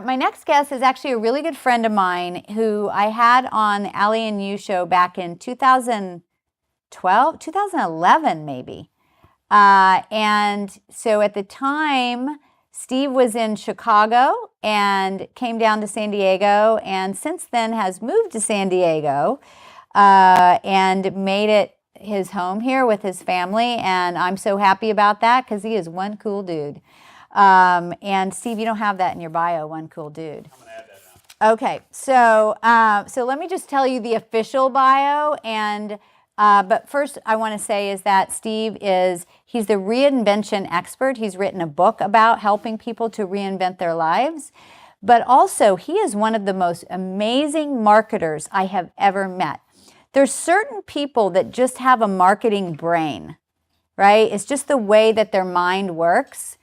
my next guest is actually a really good friend of mine who I had on the Allie You show back in 2012, 2011 maybe. And so at the time, Steve was in Chicago and came down to San Diego, and since then has moved to San Diego and made it his home here with his family. And I'm so happy about that because he is one cool dude. And Steve, you don't have that in your bio, one cool dude. I'm gonna add that now. Okay, so let me just tell you the official bio, and but first I want to say is that Steve he's the reinvention expert. He's written a book about helping people to reinvent their lives, but also he is one of the most amazing marketers I have ever met. There's certain people that just have a marketing brain, right? It's just the way that their mind works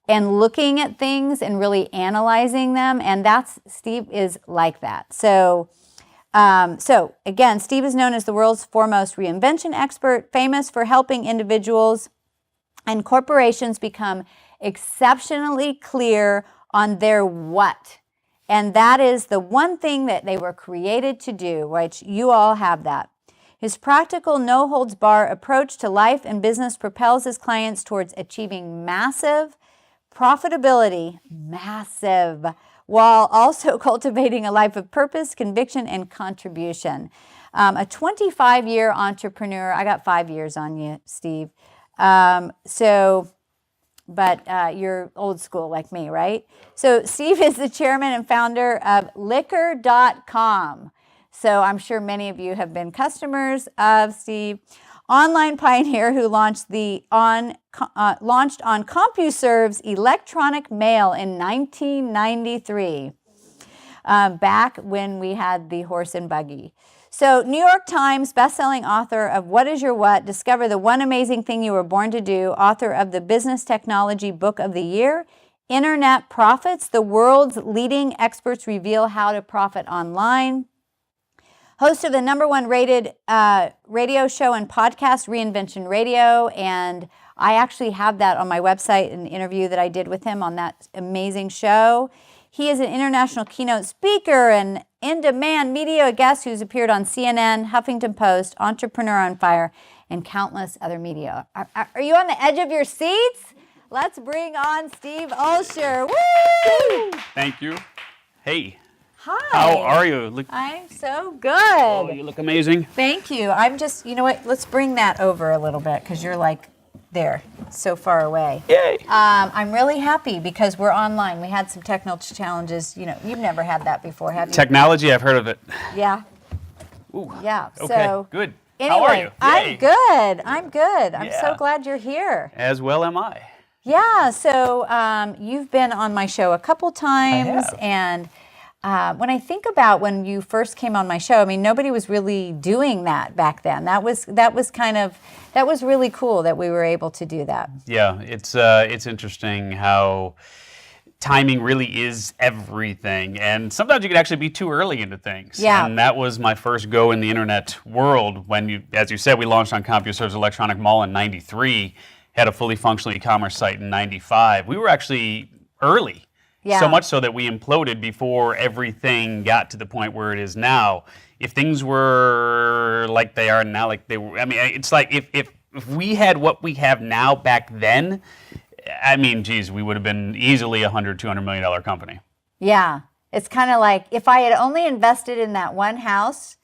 and looking at things and really analyzing them, and Steve is like that. So again, Steve is known as the world's foremost reinvention expert, famous for helping individuals and corporations become exceptionally clear on their what. And that is the one thing that they were created to do, which you all have that. His practical, no-holds-bar approach to life and business propels his clients towards achieving massive profitability, while also cultivating a life of purpose, conviction, and contribution. A 25-year entrepreneur. I got 5 years on you, Steve. But you're old school like me, right? So Steve is the chairman and founder of Liquor.com. So I'm sure many of you have been customers of Steve. Online pioneer who launched on CompuServe's electronic mail in 1993, back when we had the horse and buggy. So New York Times bestselling author of What Is Your What? Discover the one amazing thing you were born to do, author of the Business Technology Book of the Year, Internet Profits, the world's leading experts reveal how to profit online. Host of the #1 rated radio show and podcast, Reinvention Radio, and I actually have that on my website, an interview that I did with him on that amazing show. He is an international keynote speaker and in-demand media guest who's appeared on CNN, Huffington Post, Entrepreneur on Fire, and countless other media. Are you on the edge of your seats? Let's bring on Steve Olsher. Woo! Thank you. Hey. Hi. How are you? I'm so good. Oh, you look amazing. Thank you. I'm just, you know what? Let's bring that over a little bit because you're like there, so far away. Yay. I'm really happy because we're online. We had some technical challenges. You know, you've never had that before, have you? Technology, I've heard of it. Yeah. Ooh. Yeah. Okay, So good. Anyway, How are you? I'm Yay. good. I'm good. I'm so Yeah. glad you're here. As well am I. Yeah. So you've been on my show a couple times, have. and when I think about when you first came on my show, I mean, nobody was really doing that back then. That was really cool that we were able to do that. Yeah, it's interesting how timing really is everything, and sometimes you can actually be too early into things. Yeah. And that was my first go in the internet world when as you said, we launched on CompuServe's electronic mall in '93, had a fully functional e-commerce site in '95. We were actually early. Yeah. So much so that we imploded before everything got to the point where it is now. If things were like they are now, like they were, I mean, it's like if we had what we have now back then, I mean, geez, we would have been easily $100, $200 million company. Yeah. It's kind of like if I had only invested in that one house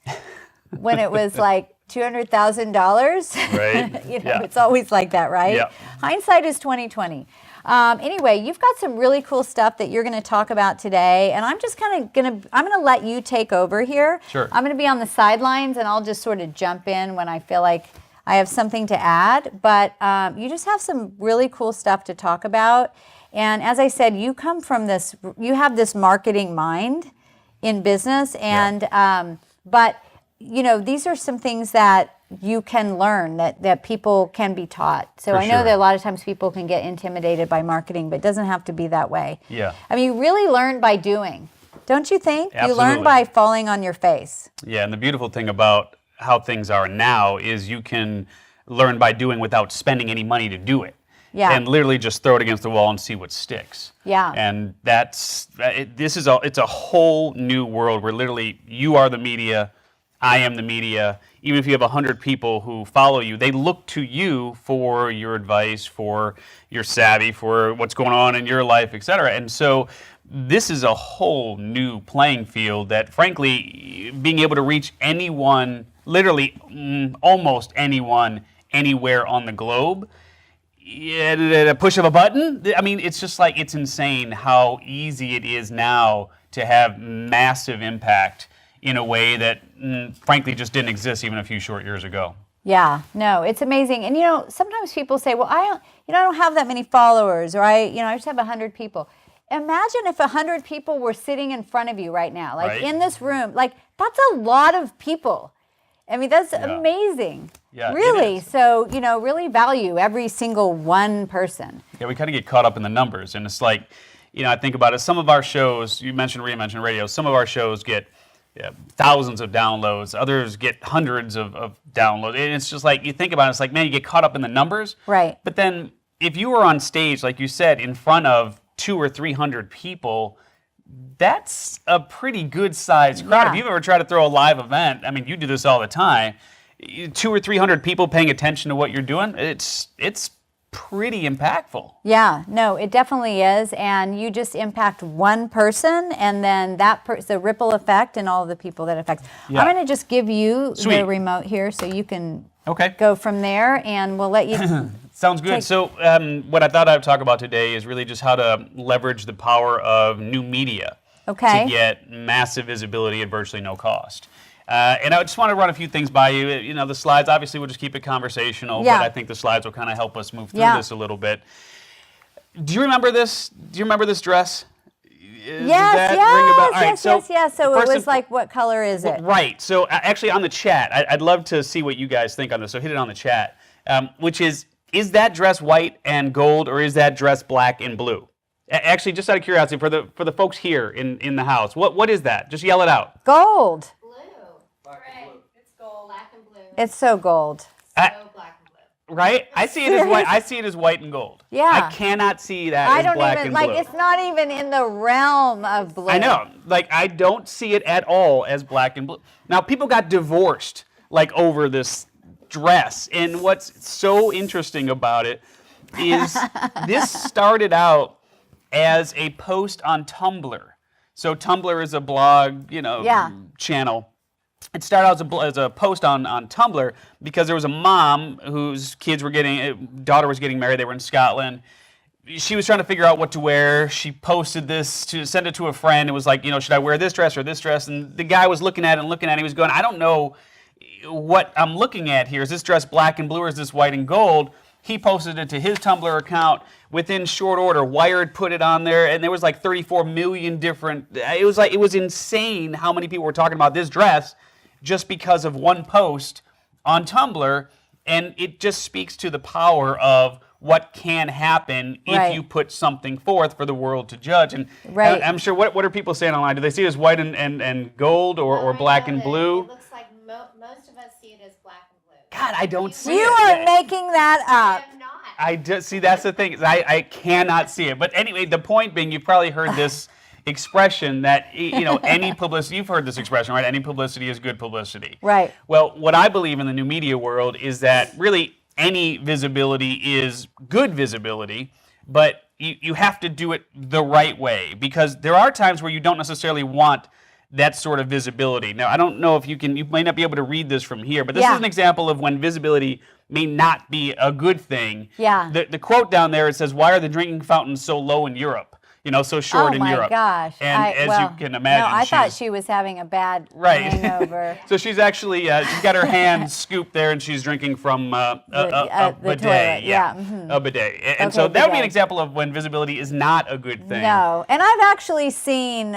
when it was like $200,000. Right. You know, Yeah. It's always like that, right? Yeah. Hindsight is 20/20. Anyway, you've got some really cool stuff that you're going to talk about today, and I'm just kind of going to let you take over here. Sure. I'm going to be on the sidelines, and I'll just sort of jump in when I feel like I have something to add. But you just have some really cool stuff to talk about. And as I said, you come from this, you have this marketing mind in business, and but you know, these are some things that you can learn, that people can be taught. So For I know sure. that a lot of times people can get intimidated by marketing, but it doesn't have to be that way. Yeah. I mean, you really learn by doing, don't you think? Absolutely. You learn by falling on your face. Yeah, and the beautiful thing about how things are now is you can learn by doing without spending any money to do it. and literally just throw it against the wall and see what sticks. Yeah. And it's a whole new world where literally you are the media, I am the media. Even if you have 100 people who follow you, they look to you for your advice, for your savvy, for what's going on in your life, et cetera. And so this is a whole new playing field that, frankly, being able to reach anyone, literally almost anyone, anywhere on the globe, at a push of a button. I mean, it's just like, it's insane how easy it is now to have massive impact in a way that, frankly, just didn't exist even a few short years ago. Yeah, no, it's amazing. And, sometimes people say, well, I don't have that many followers, or I just have 100 people. Imagine if 100 people were sitting in front of you right now, like in this room. Like, that's a lot of people. I mean, that's amazing. Yeah, really. So, really value every single one person. Yeah, we kind of get caught up in the numbers. And it's like, I think about it. Some of our shows, you mentioned Reinvention Radio, some of our shows get thousands of downloads. Others get hundreds of downloads. And it's just like, you think about it, it's like, man, you get caught up in the numbers. Right. But then if you were on stage, like you said, in front of 200 or 300 people, that's a pretty good sized crowd. Yeah. If you've ever tried to throw a live event, I mean, you do this all the time, 200 or 300 people paying attention to what you're doing, it's pretty impactful. Yeah, no, it definitely is. And you just impact one person, and then the ripple effect and all of the people that affects. Yeah. I'm going to just give you the remote here so you can go from there, and we'll let you. Sounds good. So what I thought I would talk about today is really just how to leverage the power of new media to get massive visibility at virtually no cost. And I just want to run a few things by you. The slides, obviously, we'll just keep it conversational, but I think the slides will kind of help us move through this a little bit. Do you remember this? Do you remember this dress? Yes. So it was like, what color is it? Right. So actually on the chat, I'd love to see what you guys think on this. So hit it on the chat, which is that dress white and gold, or is that dress black and blue? Actually, just out of curiosity, for the folks here in the house, what is that? Just yell it out. Gold. Right. It's gold. Black and blue. It's so gold. So black and blue. Right? I see it as white. I see it as white and gold. Yeah. I cannot see that as black and blue. It's not even in the realm of blue. I know. Like, I don't see it at all as black and blue. Now, people got divorced over this dress, and what's so interesting about it is this started out as a post on Tumblr. So Tumblr is a blog, channel. It started out as a post on Tumblr because there was a mom whose daughter was getting married. They were in Scotland. She was trying to figure out what to wear. She posted this to send it to a friend. It was like, should I wear this dress or this dress? And the guy was looking at it. He was going, I don't know what I'm looking at here. Is this dress black and blue, or is this white and gold? He posted it to his Tumblr account. Within short order, Wired put it on there, and there was like 34 million different. It was insane how many people were talking about this dress just because of one post on Tumblr, and it just speaks to the power of what can happen if you put something forth for the world to judge. And I'm sure, what are people saying online? Do they see it as white and gold, or black and blue? It looks like most of us see it as black and blue. God, I don't see it. You are making that up. I am not. I just see, that's the thing. I cannot see it. But anyway, the point being, you've probably heard this expression that, any publicity, you've heard this expression, right? Any publicity is good publicity. Right. Well, what I believe in the new media world is that really any visibility is good visibility, but you have to do it the right way, because there are times where you don't necessarily want that sort of visibility. Now, I don't know if you may not be able to read this from here, but this is an example of when visibility may not be a good thing. Yeah. The quote down there, it says, "Why are the drinking fountains so low in Europe?" So short in Europe. Oh my gosh. And you can imagine, no, I thought she was having a bad hangover. So she's actually, she's got her hand scooped there, and she's drinking from a bidet. Toilet. A bidet. And so that would be an example of when visibility is not a good thing. No. And I've actually seen,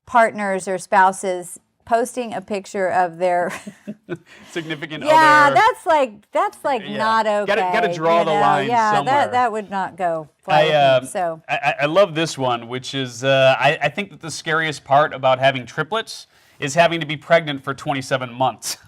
partners or spouses posting a picture of their significant other. That's Yeah. not okay. Got to draw the line somewhere. that would not go far. I love this one, which is I think that the scariest part about having triplets is having to be pregnant for 27 months.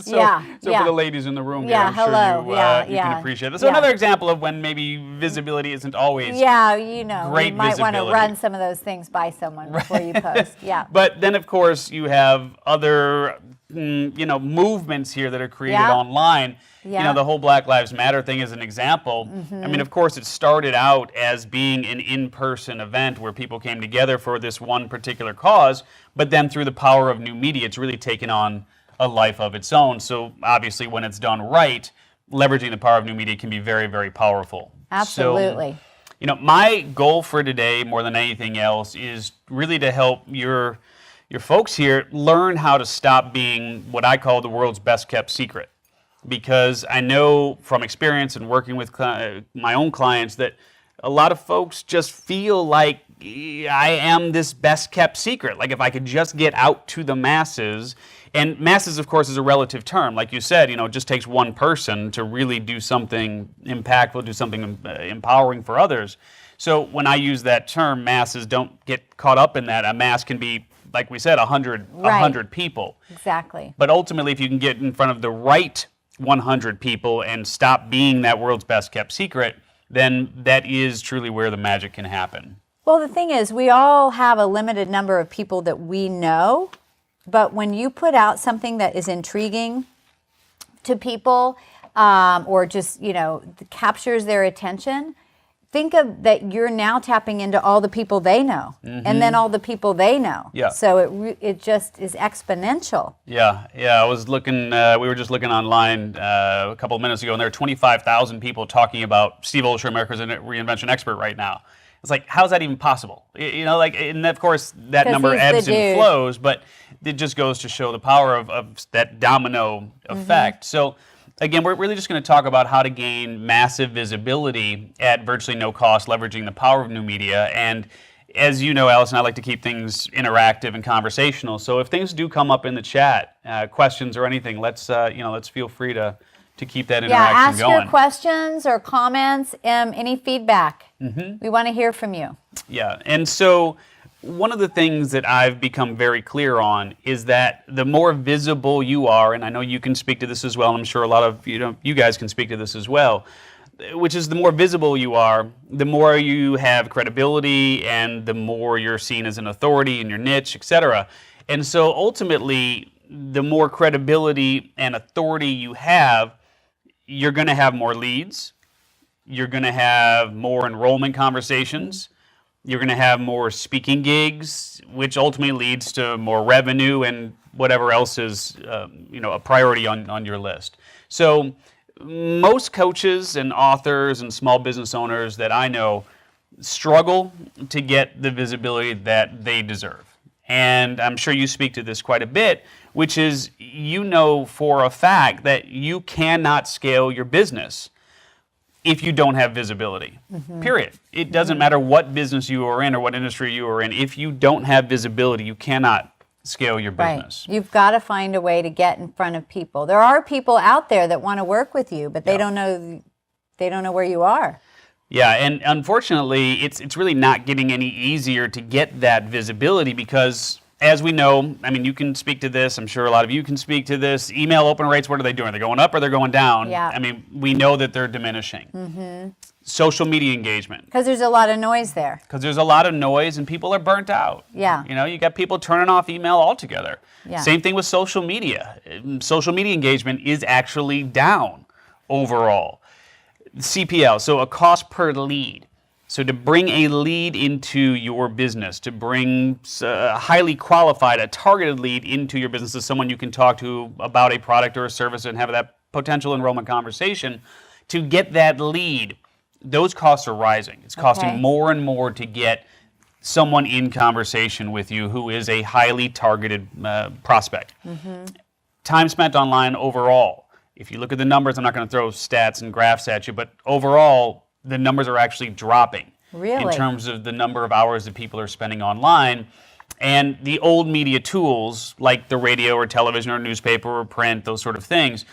So Yeah, for yeah. the ladies in the room here, Yeah, I'm sure hello. you can appreciate this. So Yeah. another example of when maybe visibility isn't always Yeah, you know, great you might want to visibility. run some of those things by someone before you post. Yeah. But then, of course, you have other, movements here that are created Yeah. online. Yeah. The whole Black Lives Matter thing is an example. I mean, of course, it started out as being an in-person event where people came together for this one particular cause, but then through the power of new media, it's really taken on a life of its own. So obviously, when it's done right, leveraging the power of new media can be very, very powerful. Absolutely. So, my goal for today, more than anything else, is really to help your folks here learn how to stop being what I call the world's best kept secret. Because I know from experience and working with my own clients that a lot of folks just feel like I am this best kept secret. Like if I could just get out to the masses, and masses, of course, is a relative term. Like you said, it just takes one person to really do something impactful, do something empowering for others. So when I use that term, masses, don't get caught up in that. A mass can be, like we said, 100 people. Exactly. But ultimately, if you can get in front of the right 100 people and stop being that world's best kept secret, then that is truly where the magic can happen. Well, the thing is, we all have a limited number of people that we know, but when you put out something that is intriguing to people or just, captures their attention, think of that you're now tapping into all the people they know and then all the people they know. Yeah. So it just is exponential. Yeah. I was looking, we were just looking online a couple of minutes ago, and there are 25,000 people talking about Steve Olsher, America's Reinvention expert right now. It's like, how's that even possible? And of course, that 'Cause number he's the ebbs and dude. flows, but it just goes to show the power of that domino effect. So again, we're really just going to talk about how to gain massive visibility at virtually no cost, leveraging the power of new media. And as you know, Allison, I like to keep things interactive and conversational. So if things do come up in the chat, questions or anything, let's feel free to keep that interaction Yeah, ask going. your questions or comments, any feedback. We want to hear from you. Yeah, and so one of the things that I've become very clear on is that the more visible you are, and I know you can speak to this as well, and I'm sure a lot of you guys can speak to this as well, which is the more visible you are, the more you have credibility and the more you're seen as an authority in your niche, etc. And so ultimately, the more credibility and authority you have, you're going to have more leads, you're going to have more enrollment conversations, you're going to have more speaking gigs, which ultimately leads to more revenue and whatever else is a priority on your list. So most coaches and authors and small business owners that I know struggle to get the visibility that they deserve. And I'm sure you speak to this quite a bit, which is for a fact that you cannot scale your business if you don't have visibility, period. It doesn't matter what business you are in or what industry you are in. If you don't have visibility, you cannot scale your business. Right. You've got to find a way to get in front of people. There are people out there that want to work with you, but they don't know where you are. Yeah, and unfortunately, it's really not getting any easier to get that visibility because, as we know, I mean, you can speak to this. I'm sure a lot of you can speak to this. Email open rates, what are they doing? Are they going up or they're going down? Yeah. I mean, we know that they're diminishing. Social media engagement. Because there's a lot of noise there. Because there's a lot of noise and people are burnt out. Yeah. You got people turning off email altogether. Yeah. Same thing with social media. Social media engagement is actually down overall. CPL, so a cost per lead. So to bring a lead into your business, to bring a highly qualified, a targeted lead into your business as someone you can talk to about a product or a service and have that potential enrollment conversation, to get that lead, those costs are rising. It's costing more and more to get someone in conversation with you who is a highly targeted prospect. Time spent online overall. If you look at the numbers, I'm not going to throw stats and graphs at you, but overall, the numbers are actually dropping in terms of the number of hours that people are spending online. And the old media tools, like the radio or television or newspaper or print, those sort of things,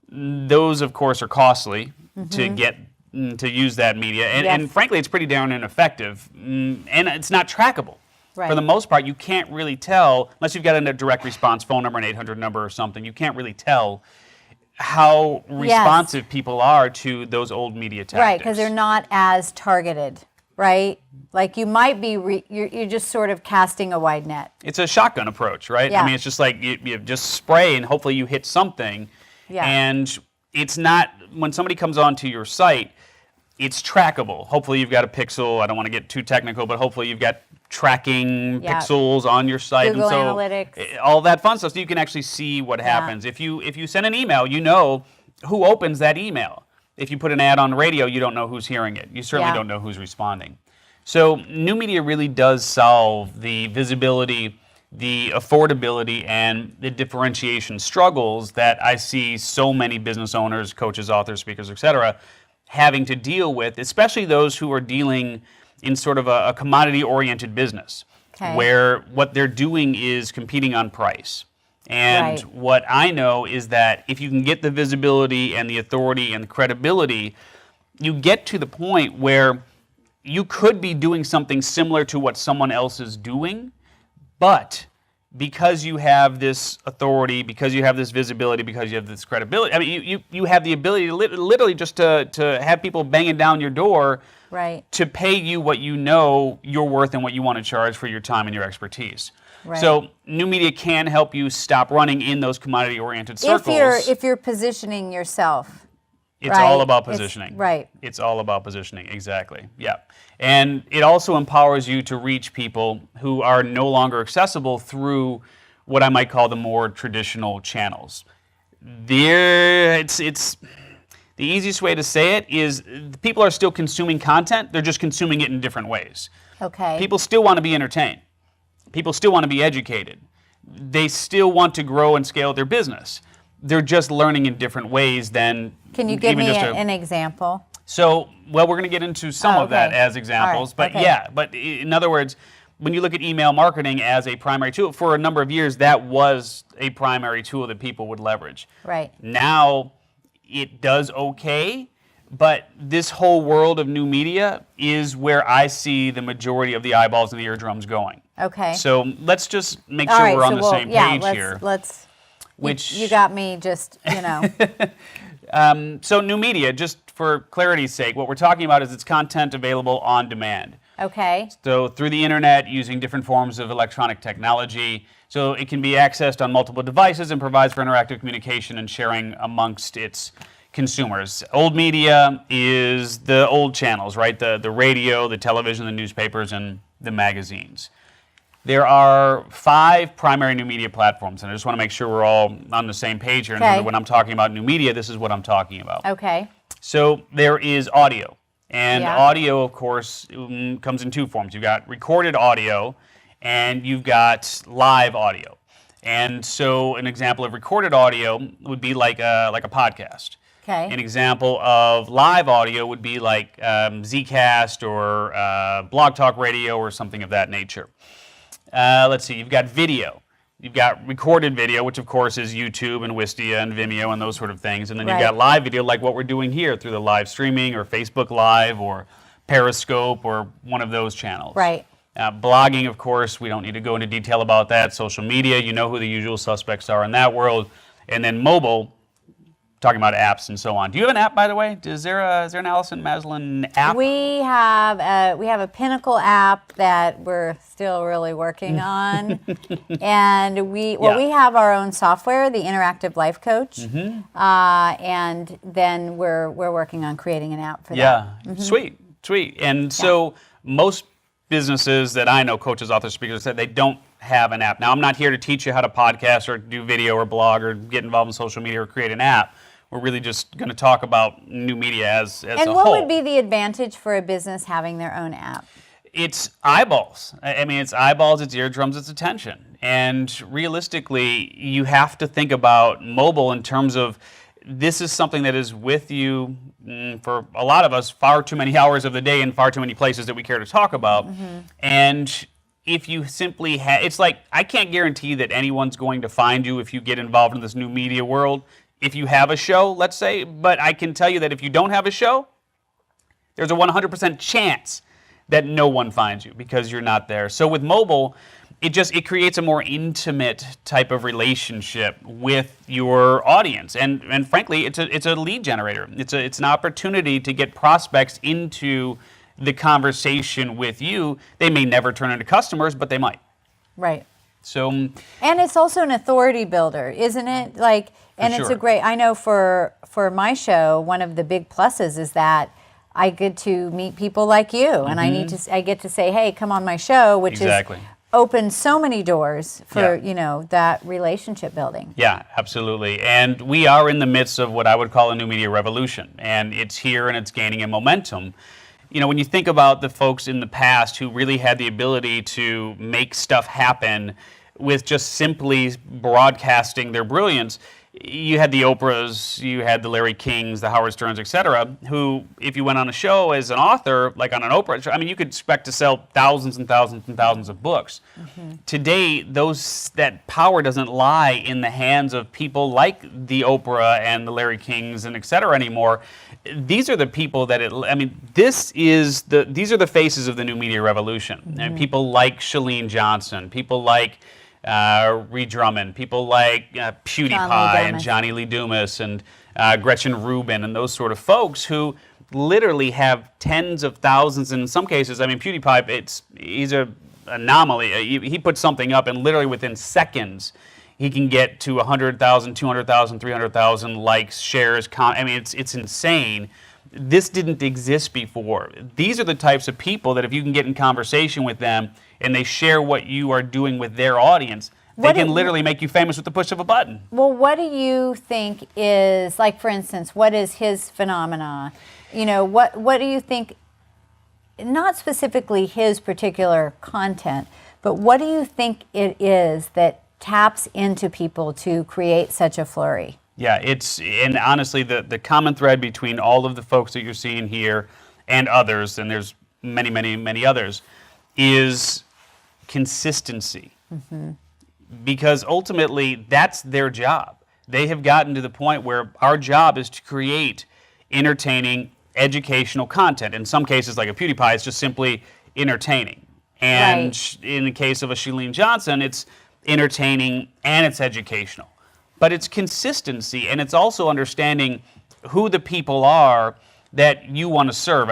those, of course, are costly to use that media. And frankly, it's pretty darn ineffective. And it's not trackable. For the most part, you can't really tell, unless you've got a direct response phone number, an 800 number or something, you can't really tell how responsive people are to those old media tactics. Right, because they're not as targeted, right? Like you might be, you're just sort of casting a wide net. It's a shotgun approach, right? Yeah. I mean, it's just like you just spray and hopefully you hit something. Yeah. And it's not, when somebody comes onto your site, it's trackable. Hopefully you've got a pixel. I don't want to get too technical, but hopefully you've got tracking pixels on your site. Google and so Analytics. All that fun stuff, so you can actually see what happens. If you send an email, you know who opens that email. If you put an ad on the radio, you don't know who's hearing it. You certainly don't know who's responding. So new media really does solve the visibility, the affordability, and the differentiation struggles that I see so many business owners, coaches, authors, speakers, etc., having to deal with, especially those who are dealing in sort of a commodity-oriented business, where what they're doing is competing on price. And what I know is that if you can get the visibility and the authority and the credibility, you get to the point where you could be doing something similar to what someone else is doing, but because you have this authority, because you have this visibility, because you have this credibility, I mean, you have the ability to literally just to have people banging down your door to pay you what you know you're worth and what you want to charge for your time and your expertise. So new media can help you stop running in those commodity-oriented circles. If you're positioning yourself. It's all about positioning. It's all about positioning, exactly. Yeah. And it also empowers you to reach people who are no longer accessible through what I might call the more traditional channels. It's the easiest way to say it is people are still consuming content, they're just consuming it in different ways. People still want to be entertained. People still want to be educated. They still want to grow and scale their business. They're just learning in different ways than. Can you give me an example? So, well, we're going to get into some of that as examples, but but in other words, when you look at email marketing as a primary tool, for a number of years, that was a primary tool that people would leverage. Now, it does okay, but this whole world of new media is where I see the majority of the eyeballs and the eardrums going. So let's just make sure we're on the same page here. Which you got me just, So new media, just for clarity's sake, what we're talking about is it's content available on demand. So through the internet, using different forms of electronic technology. So it can be accessed on multiple devices and provides for interactive communication and sharing amongst its consumers. Old media is the old channels, right? The radio, the television, the newspapers, and the magazines. There are 5 primary new media platforms, and I just want to make sure we're all on the same page here. And when I'm talking about new media, this is what I'm talking about. So there is audio. And audio, of course, comes in 2 forms. You've got recorded audio, and you've got live audio. And so an example of recorded audio would be like a podcast. An example of live audio would be like Zcast or Blog Talk Radio or something of that nature. Let's see, you've got video. You've got recorded video, which of course is YouTube and Wistia and Vimeo and those sort of things. And then you've got live video like what we're doing here through the live streaming or Facebook Live or Periscope or one of those channels. Blogging, of course, we don't need to go into detail about that. Social media, you know who the usual suspects are in that world. And then mobile, talking about apps and so on. Do you have an app, by the way? Is there an Allison Maslan app? We have a Pinnacle app that we're still really working on, and we have our own software, the Interactive Life Coach, and then we're working on creating an app for that. Sweet. And so most businesses that I know, coaches, authors, speakers, said they don't have an app. Now, I'm not here to teach you how to podcast or do video or blog or get involved in social media or create an app. We're really just going to talk about new media as a whole. And what would be the advantage for a business having their own app? It's eyeballs. I mean, it's eyeballs, it's eardrums, it's attention. And realistically, you have to think about mobile in terms of this is something that is with you for a lot of us far too many hours of the day in far too many places that we care to talk about. And if you simply it's like, I can't guarantee that anyone's going to find you if you get involved in this new media world. If you have a show, let's say, but I can tell you that if you don't have a show, there's a 100% chance that no one finds you because you're not there. So with mobile, it creates a more intimate type of relationship with your audience, and frankly, it's a lead generator. It's an opportunity to get prospects into the conversation with you. They may never turn into customers, but they might. Right. So, and it's also an authority builder, isn't it? Like, and it's sure. a great. I know for my show, one of the big pluses is that I get to meet people like you, and I get to say, hey, come on my show, which exactly. is opened so many doors for Yeah. that relationship building. Yeah, absolutely. And we are in the midst of what I would call a new media revolution, and it's here and it's gaining a momentum. When you think about the folks in the past who really had the ability to make stuff happen with just simply broadcasting their brilliance, you had the Oprahs, you had the Larry Kings, the Howard Sterns, etc., who, if you went on a show as an author, like on an Oprah show, you could expect to sell thousands and thousands and thousands of books. Mm-hmm. Today, that power doesn't lie in the hands of people like the Oprah and the Larry Kings and etc. anymore. These are the people that these are the faces of the new media revolution. Mm-hmm. And people like Chalene Johnson, people like Ree Drummond, people like PewDiePie and Johnny Lee Dumas and Gretchen Rubin and those sort of folks who literally have tens of thousands, and in some cases, PewDiePie, he's an anomaly. He puts something up and literally within seconds he can get to 100,000, 200,000, 300,000 likes, shares, it's insane. This didn't exist before. These are the types of people that if you can get in conversation with them and they share what you are doing with their audience, they can literally make you famous with the push of a button. Well, what do you think is, like, for instance, what is his phenomena? What do you think, not specifically his particular content, but what do you think it is that taps into people to create such a flurry? Yeah, and honestly, the common thread between all of the folks that you're seeing here and others, and there's many, many, many others, is consistency. Mm-hmm. Because ultimately, that's their job. They have gotten to the point where our job is to create entertaining, educational content. In some cases, like a PewDiePie, it's just simply entertaining. And in the case of a Chalene Johnson, it's entertaining and it's educational. But it's consistency, and it's also understanding who the people are that you want to serve.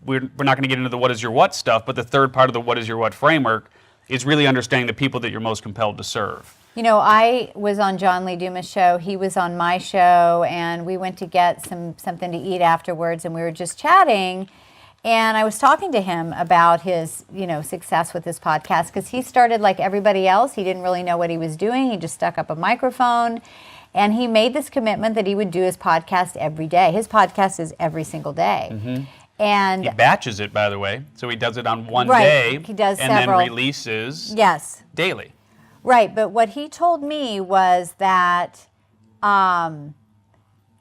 We're not going to get into the what is your what stuff, but the third part of the what is your what framework is really understanding the people that you're most compelled to serve. I was on John Lee Dumas' show. He was on my show, and we went to get something to eat afterwards, and we were just chatting. And I was talking to him about his, success with this podcast, because he started like everybody else. He didn't really know what he was doing. He just stuck up a microphone, and he made this commitment that he would do his podcast every day. His podcast is every single day. Mm-hmm. And he batches it, by the way, so he does it on one right. day. He does and several. Then releases daily. Right, but what he told me was that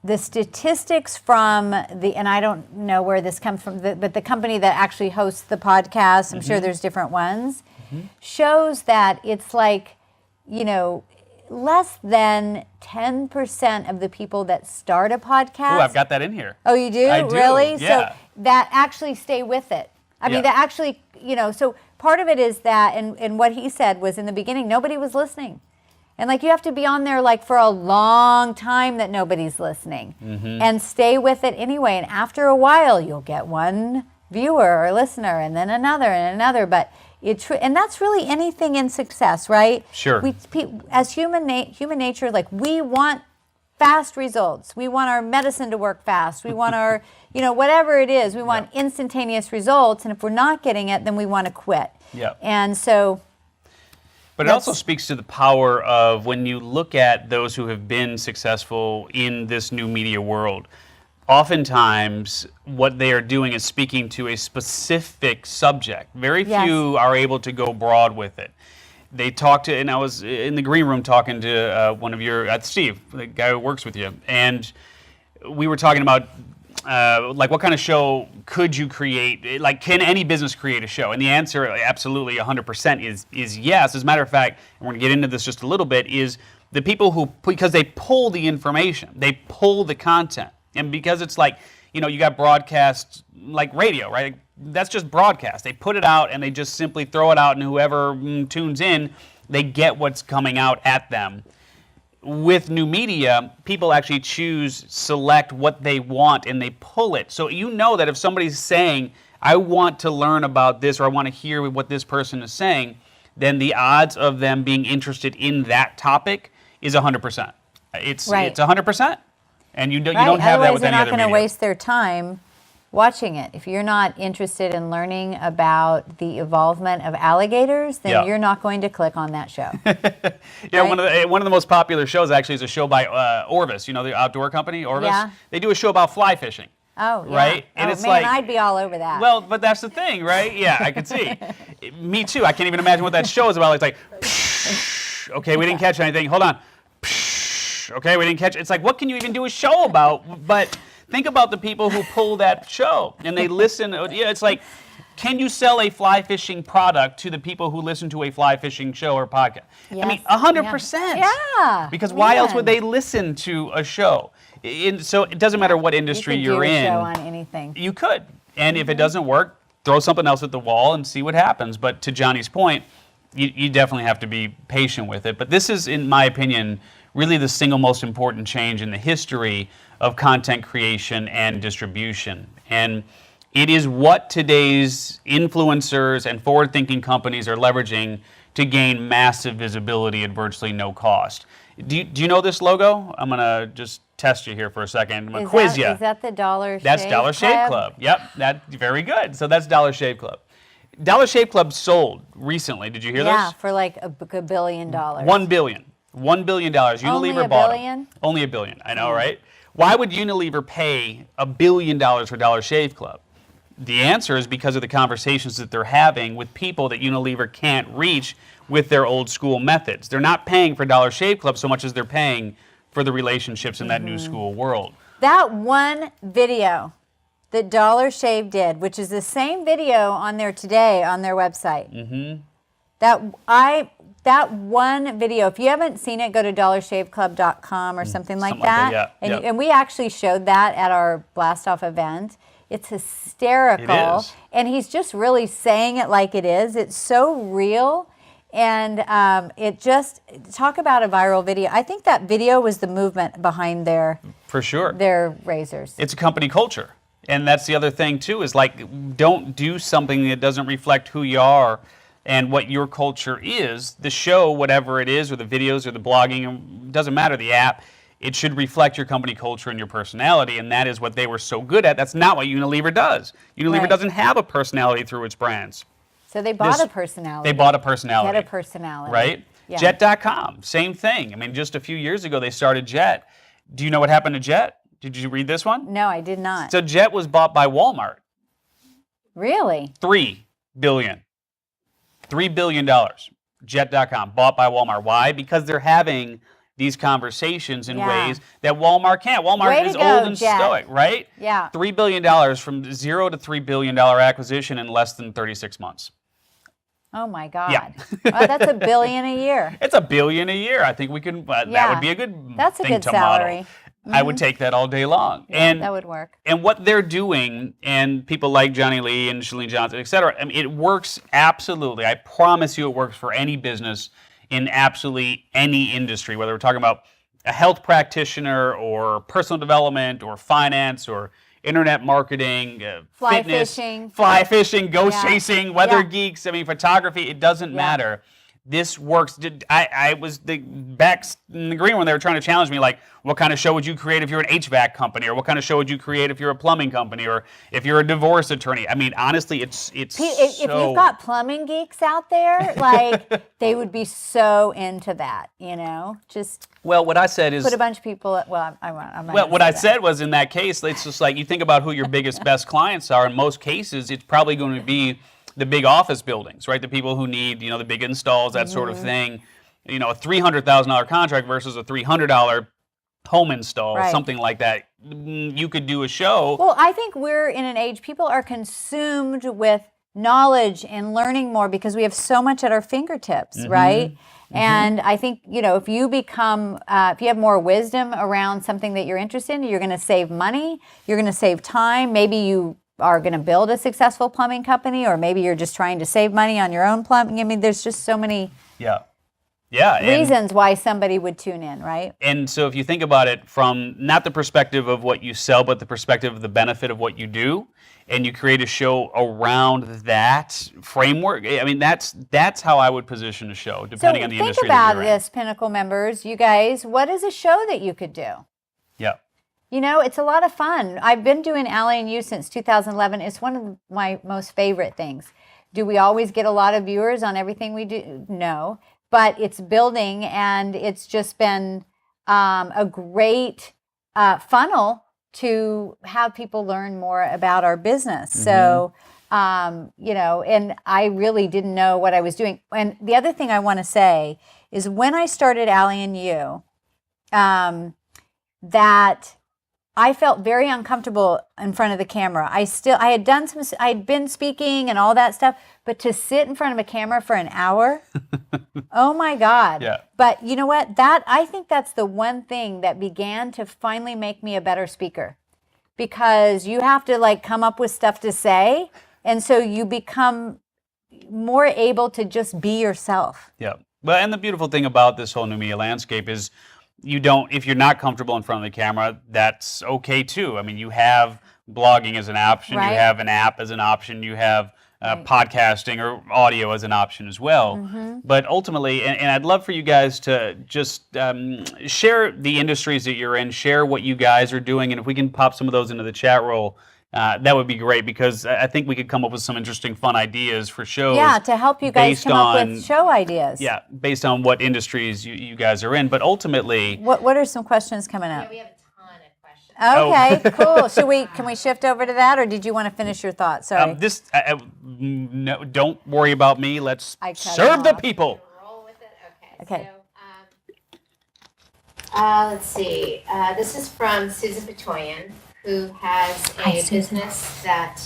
the statistics from and I don't know where this comes from, but the company that actually hosts the podcast, I'm sure there's different ones, shows that it's like, less than 10% of the people that start a podcast. Oh, I've got that in here. Oh, you do? I do. Really? Yeah. So that actually stay with it. That actually, so part of it is that, and what he said was in the beginning, nobody was listening. And you have to be on there for a long time that nobody's listening and stay with it anyway. And after a while, you'll get one viewer or listener and then another and another. But and that's really anything in success, right? Sure. As human nature, we want fast results. We want our medicine to work fast. We want our, whatever it is, we want instantaneous results. And if we're not getting it, then we want to quit. Yeah. And so... But it also speaks to the power of when you look at those who have been successful in this new media world, oftentimes what they are doing is speaking to a specific subject. Very few are able to go broad with it. They talk to, and I was in the green room talking to one of your, Steve, the guy who works with you, and we were talking about what kind of show could you create? Can any business create a show? And the answer, absolutely, 100% is yes. As a matter of fact, and we're going to get into this just a little bit, is the people who, because they pull the information, they pull the content. And because it's you got broadcast like radio, right? That's just broadcast. They put it out and they just simply throw it out, and whoever tunes in, they get what's coming out at them. With new media, people actually select what they want, and they pull it. So you know that if somebody's saying, I want to learn about this, or I want to hear what this person is saying, then the odds of them being interested in that topic is 100%. It's 100%. And you don't have that with any other media. Otherwise, they're not going to waste their time watching it. If you're not interested in learning about the evolvement of alligators, then you're not going to click on that show. Yeah, right? one of the most popular shows actually is a show by Orvis, the outdoor company, Orvis. Yeah. They do a show about fly fishing. Oh, yeah. Right? And oh, it's man, I'd be all over that. Well, but that's the thing, right? Yeah, I could see. Me too. I can't even imagine what that show is about. It's like, okay, we didn't catch anything. Hold on. Okay, we didn't catch. It's like, what can you even do a show about? But think about the people who pull that show and they listen. It's like, can you sell a fly fishing product to the people who listen to a fly fishing show or podcast? Yes. I mean, 100%. Yeah. Because why else would they listen to a show? So it doesn't matter what industry you're in. You could do a show on anything. You could. And if it doesn't work, throw something else at the wall and see what happens. But to Johnny's point, you definitely have to be patient with it. But this is, in my opinion, really the single most important change in the history of content creation and distribution. And it is what today's influencers and forward-thinking companies are leveraging to gain massive visibility at virtually no cost. Do you know this logo? I'm going to just test you here for a second. I'm going to quiz you. Is that the Dollar Shave Club? That's Dollar Shave Club. Yep, that's very good. So that's Dollar Shave Club. Dollar Shave Club sold recently. Did you hear this? Yeah, for like a billion dollars. $1 billion. $1 billion. Unilever Only a bought billion? them. Only $1 billion. I know, right? Why would Unilever pay $1 billion for Dollar Shave Club? The answer is because of the conversations that they're having with people that Unilever can't reach with their old school methods. They're not paying for Dollar Shave Club so much as they're paying for the relationships in that new school world. That one video that Dollar Shave did, which is the same video on there today on their website. Mm-hmm. That one video, if you haven't seen it, go to dollarshaveclub.com or something like that. And we actually showed that at our Blast Off event. It's hysterical. It is. And he's just really saying it like it is. It's so real. And talk about a viral video. I think that video was the movement behind their razors. It's a company culture. And that's the other thing too, is like, don't do something that doesn't reflect who you are and what your culture is. The show, whatever it is, or the videos or the blogging, it doesn't matter, the app, it should reflect your company culture and your personality, and that is what they were so good at. That's not what Unilever does. Unilever doesn't have a personality through its brands. So they bought a personality. They bought a personality. Get a personality. Right? Yeah. Jet.com, same thing. I mean, just a few years ago, they started Jet. Do you know what happened to Jet? Did you read this one? No, I did not. So Jet was bought by Walmart. Really? $3 billion. $3 billion. Jet.com, bought by Walmart. Why? Because they're having these conversations in ways that Walmart can't. Walmart is old and stoic, right? Yeah. $3 billion from $0 to $3 billion acquisition in less than 36 months. Oh my God. Yeah. That's $1 billion a year. It's $1 billion a year. I think we can, that would be a good That's a thing good to salary. model. I would take that all day long. Yeah, and that would work. And what they're doing, and people like Johnny Lee and Chalene Johnson, et cetera, I mean, it works absolutely. I promise you it works for any business in absolutely any industry, whether we're talking about a health practitioner or personal development or finance or internet markeing, fitness, fly fishing, ghost chasing, weather geeks, I mean, photography, it doesn't matter. This works. I was back in the green when they were trying to challenge me, like, what kind of show would you create if you're an HVAC company, or what kind of show would you create if you're a plumbing company, or if you're a divorce attorney? I mean, honestly, it's if you've got plumbing geeks out there, like, they would be so into that, just. Well, what I said is put a bunch of people. Well, I'm not. Well, what I said was, in that case, it's just like, you think about who your biggest, best clients are. In most cases, it's probably going to be the big office buildings, right? The people who need, the big installs, that sort of thing. A $300,000 contract versus a $300 home install, something like that. You could do a show. Well, I think we're in an age, people are consumed with knowledge and learning more because we have so much at our fingertips, right? And I think, if you become, if you have more wisdom around something that you're interested in, you're going to save money, you're going to save time. Maybe you are going to build a successful plumbing company, or maybe you're just trying to save money on your own plumbing. I mean, there's just so many reasons why somebody would tune in, right? And so if you think about it from not the perspective of what you sell, but the perspective of the benefit of what you do, and you create a show around that framework, I mean, that's how I would position a show, depending on the industry that you're in. Think about this, Pinnacle members, you guys. What is a show that you could do? Yeah. It's a lot of fun. I've been doing Allie You since 2011. It's one of my most favorite things. Do we always get a lot of viewers on everything we do? No. But it's building, and it's just been a great funnel to have people learn more about our business. So, and I really didn't know what I was doing. And the other thing I want to say is when I started Allie You, that I felt very uncomfortable in front of the camera. I had been speaking and all that stuff, but to sit in front of a camera for an hour, oh my God. Yeah. But you know what? I think that's the one thing that began to finally make me a better speaker, because you have to come up with stuff to say. And so you become more able to just be yourself. Yeah. Well, and the beautiful thing about this whole new media landscape is if you're not comfortable in front of the camera, that's okay too. I mean, you have blogging as an option, Right. you have an app as an option, you have podcasting or audio as an option as well. But ultimately, and I'd love for you guys to just share the industries that you're in, share what you guys are doing, and if we can pop some of those into the chat roll, that would be great, because I think we could come up with some interesting, fun ideas for shows. Yeah, to help you guys based come up on- with show ideas. Yeah, based on what industries you guys are in. But ultimately, What are some questions coming up? Yeah, we have a ton of questions. Okay, cool. Can we shift over to that, or did you want to finish your thought? Sorry. no, don't worry about me. Let's I cut serve it the off. people. Roll with it. Okay. So, let's see. This is from Susan Batoyan, who has Hi, a Susan. business that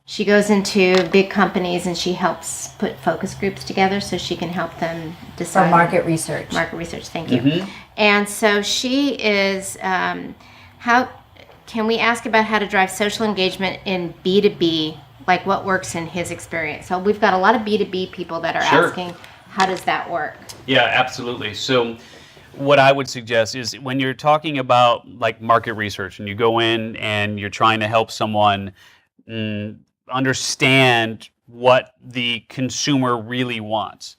she goes into big companies and she helps put focus groups together so she can help them decide. For market research. Market research, thank you. And so she is, how can we ask about how to drive social engagement in B2B, like what works in his experience? So we've got a lot of B2B people that are Sure. asking, how does that work? Yeah, absolutely. So what I would suggest is when you're talking about market research and you go in and you're trying to help someone understand what the consumer really wants.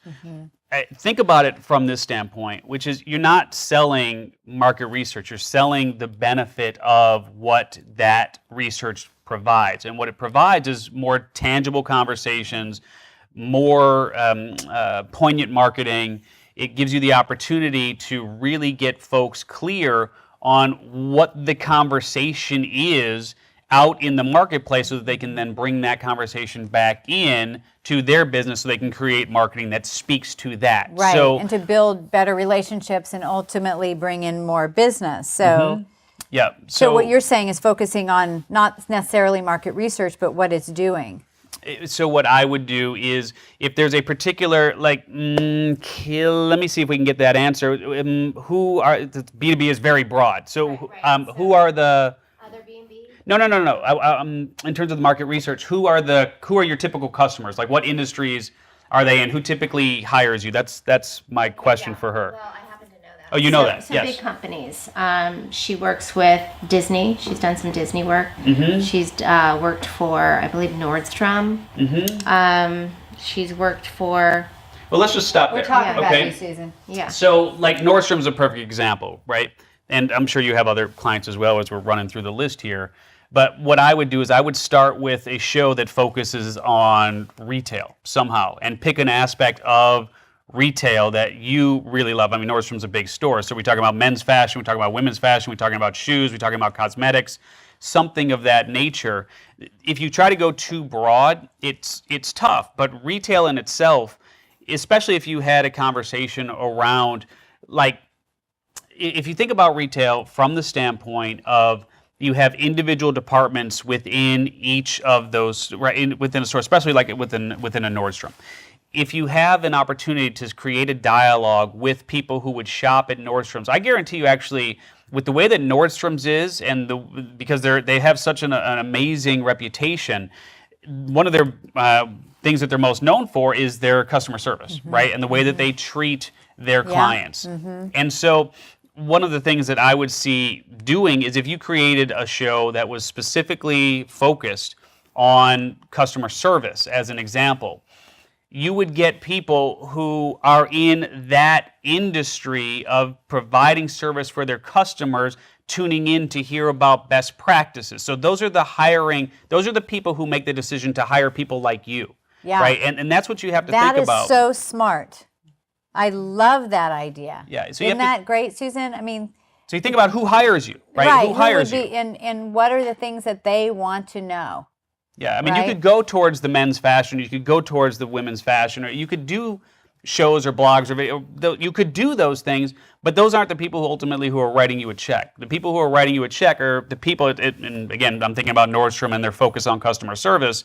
Think about it from this standpoint, which is you're not selling market research, you're selling the benefit of what that research provides. And what it provides is more tangible conversations, more poignant marketing. It gives you the opportunity to really get folks clear on what the conversation is out in the marketplace, so that they can then bring that conversation back in to their business, so they can create marketing that speaks to that. Right, So, and to build better relationships and ultimately bring in more business. So, yeah. so what you're saying is focusing on not necessarily market research, but what it's doing. So what I would do is, if there's a particular, let me see if we can get that answer. B2B is very broad. So Right. who are the... Other B&B? No. In terms of the market research, who are your typical customers? Like, what industries are they in? Who typically hires you? That's my question for her. Well, I happen to know that. Oh, you know that? So Yes. big companies. She works with Disney. She's done some Disney work. She's worked for, I believe, Nordstrom. She's worked for... Well, let's just stop there. We're talking about okay? you, Susan. Yeah. So, Nordstrom's a perfect example, right? And I'm sure you have other clients as well, as we're running through the list here. But what I would do is I would start with a show that focuses on retail somehow, and pick an aspect of retail that you really love. I mean, Nordstrom's a big store, so we talk about men's fashion, we talk about women's fashion, we talking about shoes, we talking about cosmetics, something of that nature. If you try to go too broad, it's tough. But retail in itself, especially if you had a conversation around, if you think about retail from the standpoint of You have individual departments within each of those, right, within a store, especially like within a Nordstrom. If you have an opportunity to create a dialogue with people who would shop at Nordstrom's, I guarantee you actually, with the way that Nordstrom's is, and because they have such an amazing reputation, one of their things that they're most known for is their customer service, right? And the way that they treat their clients. And so one of the things that I would see doing is if you created a show that was specifically focused on customer service, as an example, you would get people who are in that industry of providing service for their customers tuning in to hear about best practices. So those are the people who make the decision to hire people like you. Yeah. Right? And that's what you have to think about. That is so smart. I love that idea. Yeah. So Isn't that great, Susan? I mean, so you think about who hires you, right? Right. Who hires you? And what are the things that they want to know? Yeah, I mean, you could go towards the men's fashion, you could go towards the women's fashion, or you could do shows or blogs or video. You could do those things, but those aren't the people who are writing you a check. The people who are writing you a check are the people, and again, I'm thinking about Nordstrom and their focus on customer service.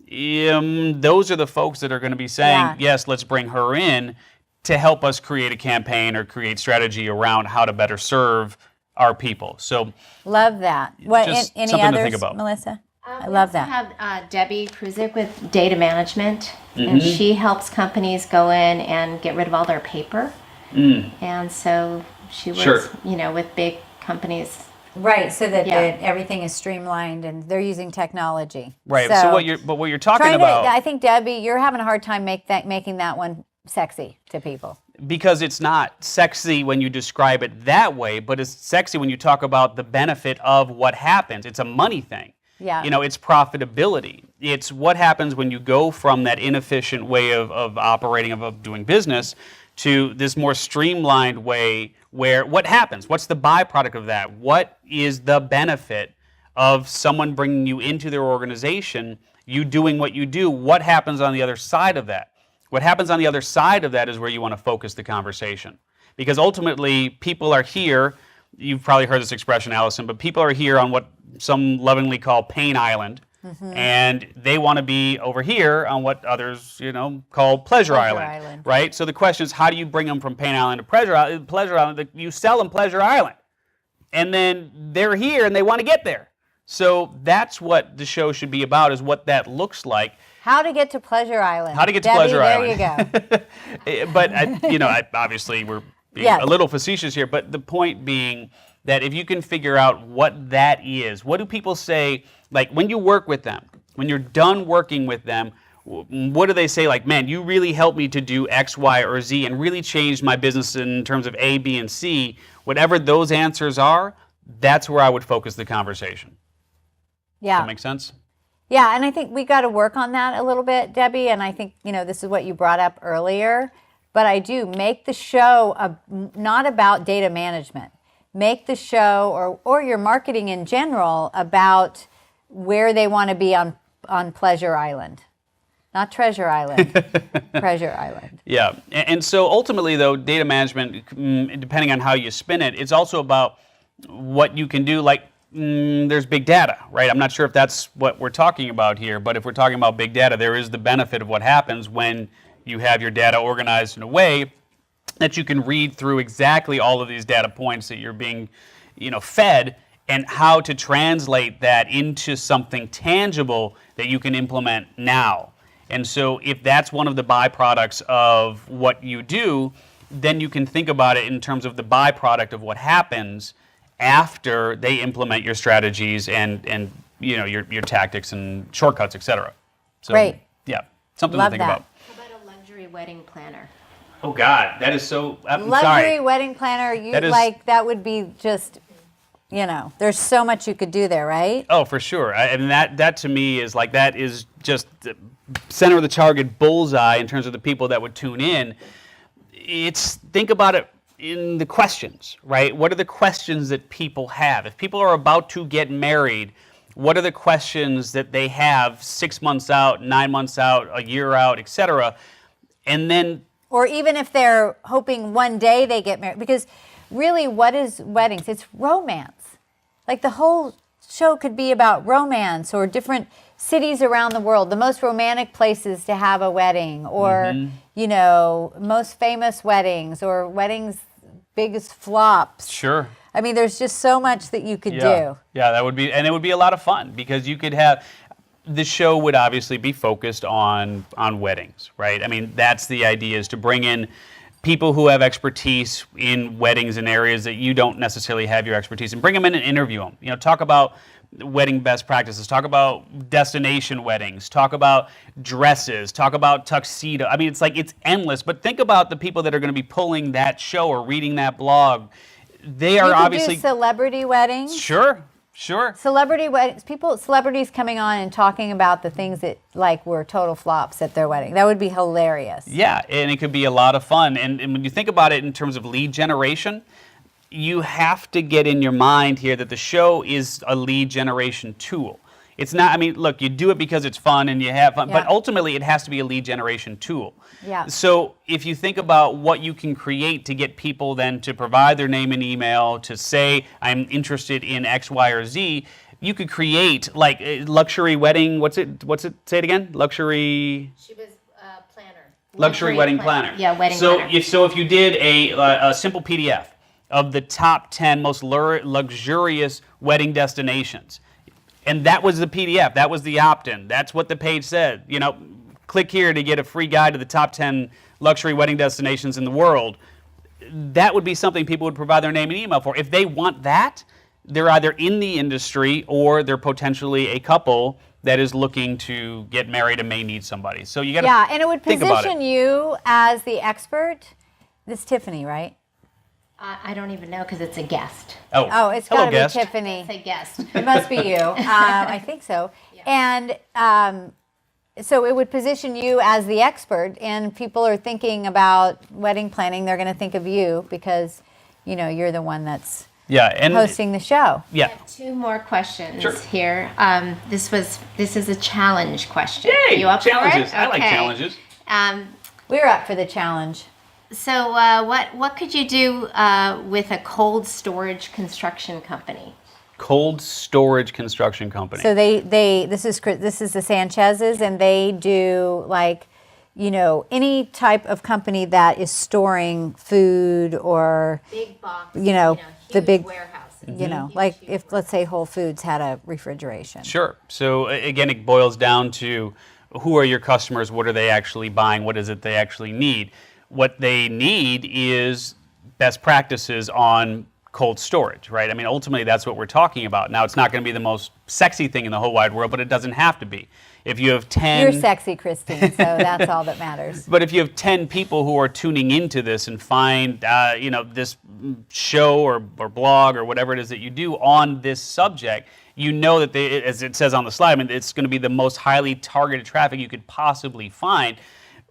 Those are the folks that are going to be saying, yes, let's bring her in to help us create a campaign or create strategy around how to better serve our people. So love that. What just any something to others, think about. Melissa? I love that. We also have Debbie Kruzik with data management, and she helps companies go in and get rid of all their paper. And so she works, with big companies. Right, so that everything is streamlined and they're using technology. Right. So what you're talking about? I think, Debbie, you're having a hard time making that one sexy to people. Because it's not sexy when you describe it that way, but it's sexy when you talk about the benefit of what happens. It's a money thing. Yeah. It's profitability. It's what happens when you go from that inefficient way of operating, of doing business, to this more streamlined way where what happens? What's the byproduct of that? What is the benefit of someone bringing you into their organization, you doing what you do? What happens on the other side of that? What happens on the other side of that is where you want to focus the conversation. Because ultimately, people are here, you've probably heard this expression, Allison, but people are here on what some lovingly call Pain Island, and they want to be over here on what others, call Pleasure Island, right? So the question is, how do you bring them from Pain Island to Pleasure Island? You sell them Pleasure Island, and then they're here and they want to get there. So that's what the show should be about, is what that looks like. How to get to Pleasure Island. How to get to Debbie, Pleasure Island. There you go. But, obviously we're being a little facetious here, but the point being that if you can figure out what that is, what do people say, like when you work with them, when you're done working with them, what do they say? Like, man, you really helped me to do X, Y, or Z and really changed my business in terms of A, B, and C. Whatever those answers are, that's where I would focus the conversation. Yeah. Does that make sense? Yeah, and I think we got to work on that a little bit, Debbie, and I think, this is what you brought up earlier, but I do make the show not about data management. Make the show or your marketing in general about where they want to be on Pleasure Island. Not Treasure Island, Pleasure Island. Yeah, and so ultimately though, data management, depending on how you spin it, it's also about what you can do, like there's big data, right? I'm not sure if that's what we're talking about here, but if we're talking about big data, there is the benefit of what happens when you have your data organized in a way that you can read through exactly all of these data points that you're being, fed, and how to translate that into something tangible that you can implement now. And so if that's one of the byproducts of what you do, then you can think about it in terms of the byproduct of what happens after they implement your strategies and your tactics and shortcuts, etc. So, great. Yeah, something Love to think that. about. How about a luxury wedding planner? Oh God, that is so. I'm Luxury sorry. wedding planner. That would be just. There's so much you could do there, right? Oh, for sure. And that to me is like, that is just the center of the target bullseye in terms of the people that would tune in. Think about it in the questions, right? What are the questions that people have? If people are about to get married, what are the questions that they have 6 months out, 9 months out, a year out, etc.? And then, or even if they're hoping one day they get married, because really, what is weddings? It's romance. Like the whole show could be about romance or different cities around the world, the most romantic places to have a wedding, or you know, most famous weddings, or weddings biggest flops. Sure. I mean, there's just so much that you could do. Yeah, that would be, and it would be a lot of fun because you could have, the show would obviously be focused on weddings, right? I mean, that's the idea, is to bring in people who have expertise in weddings in areas that you don't necessarily have your expertise in. Bring them in and interview them. You know, talk about wedding best practices, talk about destination weddings, talk about dresses, talk about tuxedo. I mean, it's like, it's endless, but think about the people that are going to be pulling that show or reading that blog. They are obviously do celebrity weddings. Sure. Celebrity weddings, celebrities coming on and talking about the things that like were total flops at their wedding. That would be hilarious. Yeah, and it could be a lot of fun. And when you think about it in terms of lead generation, you have to get in your mind here that the show is a lead generation tool. It's not, I mean, look, you do it because it's fun and you have fun, but ultimately it has to be a lead generation tool. Yeah. So if you think about what you can create to get people then to provide their name and email, to say, I'm interested in X, Y, or Z, you could create like a luxury wedding, what's it, say it again? Luxury... She was a planner. Luxury wedding planner. Yeah, wedding planner. If you did a simple PDF of the top 10 most luxurious wedding destinations, and that was the PDF, that was the opt-in, that's what the page said, you know, click here to get a free guide to the top 10 luxury wedding destinations in the world, that would be something people would provide their name and email for. If they want that, they're either in the industry or they're potentially a couple that is looking to get married and may need somebody. So you got to and it would position you as the expert. This is Tiffany, right? I don't even know because it's a guest. Oh, it's got to be Tiffany. It's a guest. It must be you. I think so. Yeah. And so it would position you as the expert, and people are thinking about wedding planning. They're going to think of you because, you know, you're the one that's hosting the show. Yeah. I have two more questions Sure. here. This is a challenge question. Yay! Are you up Challenges. for it? I like challenges. We're up for the challenge. So what could you do with a cold storage construction company? Cold storage construction company. So this is the Sanchez's, and they do like, you know, any type of company that is storing food or Big box, you know, the huge big warehouses. you know, like if let's say Whole Foods had a refrigeration. Sure. So again, it boils down to who are your customers, what are they actually buying, what is it they actually need. What they need is best practices on cold storage, right? I mean, ultimately, that's what we're talking about. Now, it's not going to be the most sexy thing in the whole wide world, but it doesn't have to be. If you have 10... You're sexy, Christine, so that's all that matters. But if you have 10 people who are tuning into this and find, you know, this show or blog or whatever it is that you do on this subject, you know that, as it says on the slide, I mean, it's going to be the most highly targeted traffic you could possibly find.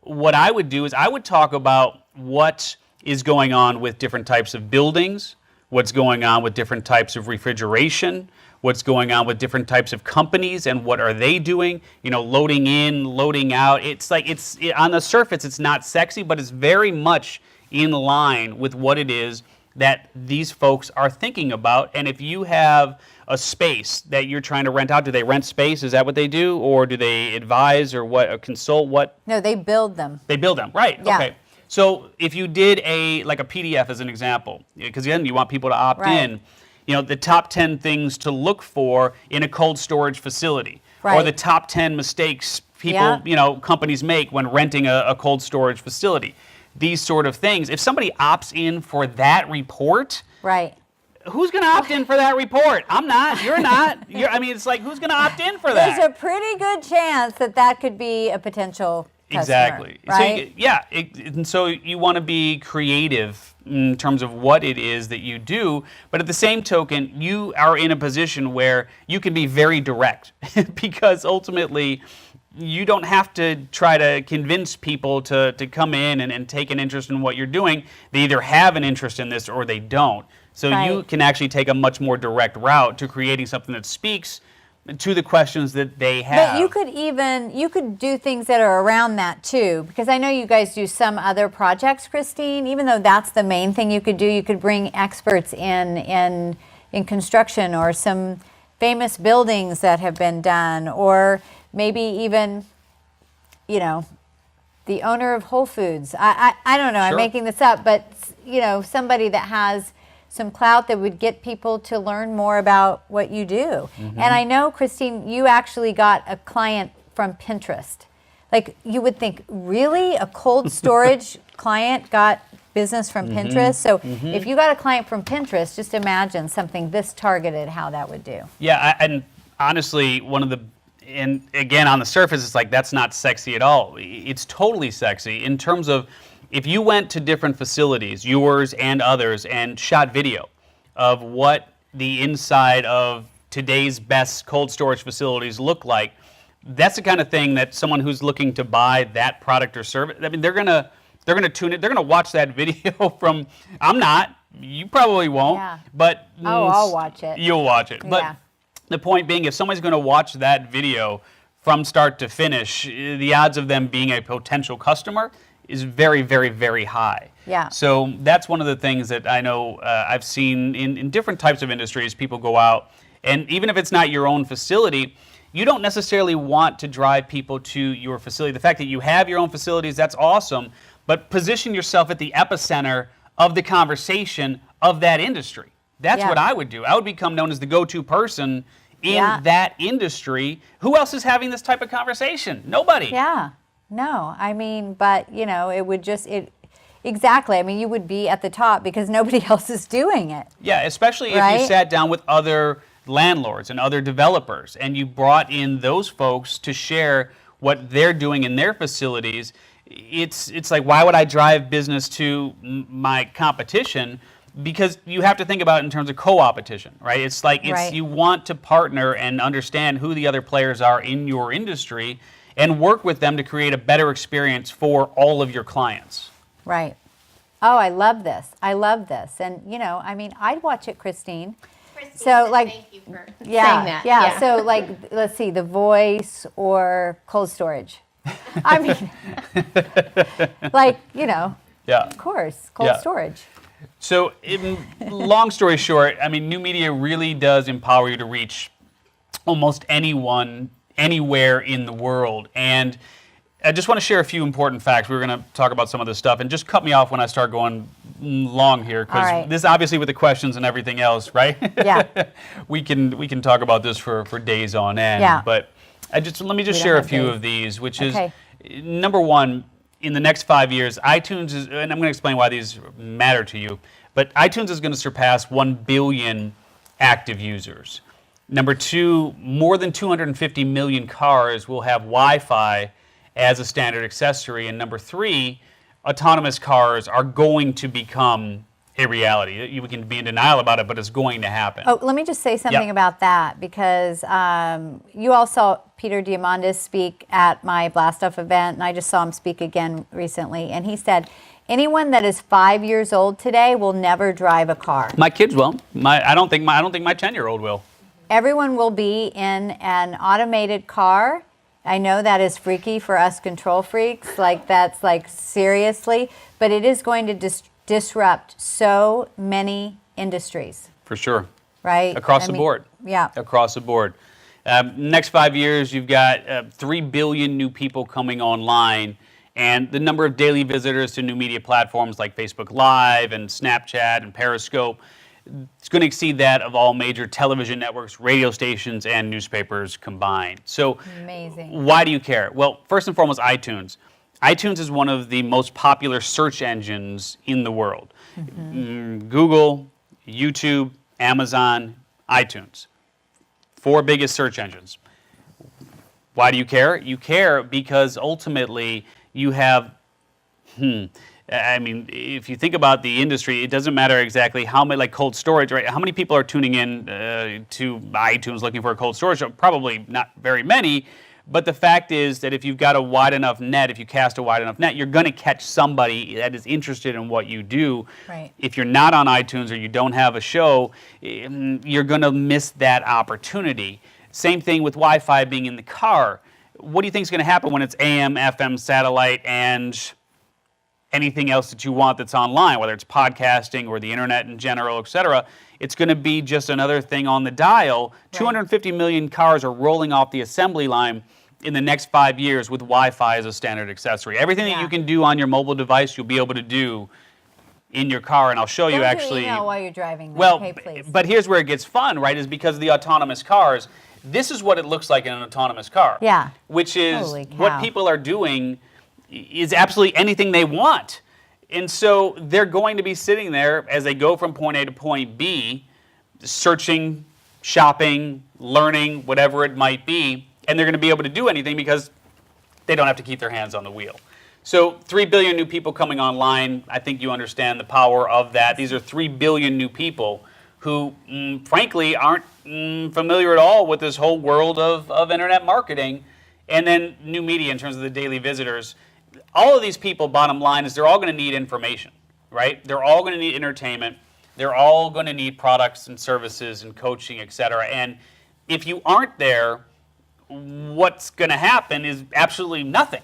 What I would do is I would talk about what is going on with different types of buildings, what's going on with different types of refrigeration, what's going on with different types of companies and what are they doing, you know, loading in, loading out. It's like, on the surface, it's not sexy, but it's very much in line with what it is that these folks are thinking about. And if you have a space that you're trying to rent out, do they rent space? Is that what they do? Or do they advise or what, or consult what? No, they build them. They build them, right. Yeah. Okay. So if you did a PDF as an example, because again, you want people to opt in, you know, the top 10 things to look for in a cold storage facility, or the top 10 mistakes people, you know, companies make when renting a cold storage facility. These sort of things. If somebody opts in for that report, who's going to opt in for that report? I'm not. You're not. I mean, it's like, who's going to opt in for that? There's a pretty good chance that could be a potential customer, exactly. right? So, and so you want to be creative in terms of what it is that you do, but at the same token, you are in a position where you can be very direct because ultimately you don't have to try to convince people to come in and take an interest in what you're doing. They either have an interest in this or they don't. So you can actually take a much more direct route to creating something that speaks to the questions that they have. But you could do things that are around that too, because I know you guys do some other projects, Christine. Even though that's the main thing you could do, you could bring experts in construction or some famous buildings that have been done, or maybe even, you know, the owner of Whole Foods. I don't know, I'm making this up, but, you know, somebody that has some clout that would get people to learn more about what you do. And I know, Christine, you actually got a client from Pinterest. Like, you would think, really? A cold storage client got business from Pinterest? So if you got a client from Pinterest, just imagine something this targeted, how that would do. Yeah, and honestly, and again, on the surface, it's like, that's not sexy at all. It's totally sexy in terms of, if you went to different facilities, yours and others, and shot video of what the inside of today's best cold storage facilities look like, that's the kind of thing that someone who's looking to buy that product or service, I mean, they're gonna tune it, they're gonna watch that video from, I'm not, you probably won't, but I'll watch it. You'll watch it. But the point being, if somebody's gonna watch that video from start to finish, the odds of them being a potential customer is very, very, very high. Yeah. So that's one of the things that I know I've seen in different types of industries. People go out, and even if it's not your own facility, you don't necessarily want to drive people to your facility. The fact that you have your own facilities, that's awesome, but position yourself at the epicenter of the conversation of that industry. That's what I would do. I would become known as the go-to person in that industry. Who else is having this type of conversation? Nobody. Yeah. No, I mean, but, you know, it would just, exactly. I mean, you would be at the top because nobody else is doing it. Yeah, especially if you sat down with other landlords and other developers and you brought in those folks to share what they're doing in their facilities. It's like, why would I drive business to my competition? Because you have to think about it in terms of co-opetition, right? It's like, you want to partner and understand who the other players are in your industry and work with them to create a better experience for all of your clients. Right. Oh, I love this. I love this. And, you know, I mean, I'd watch it, Christine. So, like, thank you for saying yeah, that. yeah. So, like, let's see, The Voice or cold storage. I mean, like, you know, of course, cold storage. So, long story short, I mean, new media really does empower you to reach almost anyone, anywhere in the world. And I just want to share a few important facts. We're going to talk about some of this stuff, and just cut me off when I start going long here, because this obviously, with the questions and everything else, right? Yeah. we can talk about this for days on end. Yeah. But let me just share a few of these, which is, number one, in the next 5 years, iTunes is, and I'm going to explain why these matter to you, but iTunes is going to surpass 1 billion active users. Number two, more than 250 million cars will have Wi-Fi as a standard accessory. And number three, autonomous cars are going to become a reality. You can be in denial about it, but it's going to happen. Oh, let me just say something about that, because you all saw Peter Diamandis speak at my Blast Off event, and I just saw him speak again recently, and he said, anyone that is 5 years old today will never drive a car. My kids will. I don't think my 10-year-old will. Everyone will be in an automated car. I know that is freaky for us control freaks, like that's like seriously, but it is going to disrupt so many industries. For sure. Right? Across the board. Yeah. Across the board. Next 5 years, you've got 3 billion new people coming online, and the number of daily visitors to new media platforms like Facebook Live and Snapchat and Periscope, it's going to exceed that of all major television networks, radio stations, and newspapers combined. So, amazing. Why do you care? Well, first and foremost, iTunes. iTunes is one of the most popular search engines in the world. Google, YouTube, Amazon, iTunes. 4 biggest search engines. Why do you care? You care because ultimately you have, I mean, if you think about the industry, it doesn't matter exactly how many, like cold storage, right? How many people are tuning in to iTunes looking for a cold storage? Probably not very many. But the fact is that if you've got a wide enough net, if you cast a wide enough net, you're going to catch somebody that is interested in what you do. Right. If you're not on iTunes or you don't have a show, you're going to miss that opportunity. Same thing with Wi-Fi being in the car. What do you think is going to happen when it's AM, FM, satellite, and anything else that you want that's online, whether it's podcasting or the internet in general, et cetera. It's going to be just another thing on the dial. Right. 250 million cars are rolling off the assembly line in the next 5 years with Wi-Fi as a standard accessory. Everything that you can do on your mobile device, you'll be able to do in your car, and I'll show you actually. Don't while you're driving. Well, okay, please. But here's where it gets fun, right? Is because of the autonomous cars. This is what it looks like in an autonomous car. Yeah. Which is what people are doing is absolutely anything they want. And so they're going to be sitting there as they go from point A to point B, searching, shopping, learning, whatever it might be, and they're going to be able to do anything because they don't have to keep their hands on the wheel. So 3 billion new people coming online. I think you understand the power of that. These are 3 billion new people who, frankly, aren't familiar at all with this whole world of internet marketing. And then new media in terms of the daily visitors. All of these people, bottom line, is they're all going to need information, right? They're all going to need entertainment. They're all going to need products and services and coaching, et cetera. And if you aren't there, what's going to happen is absolutely nothing.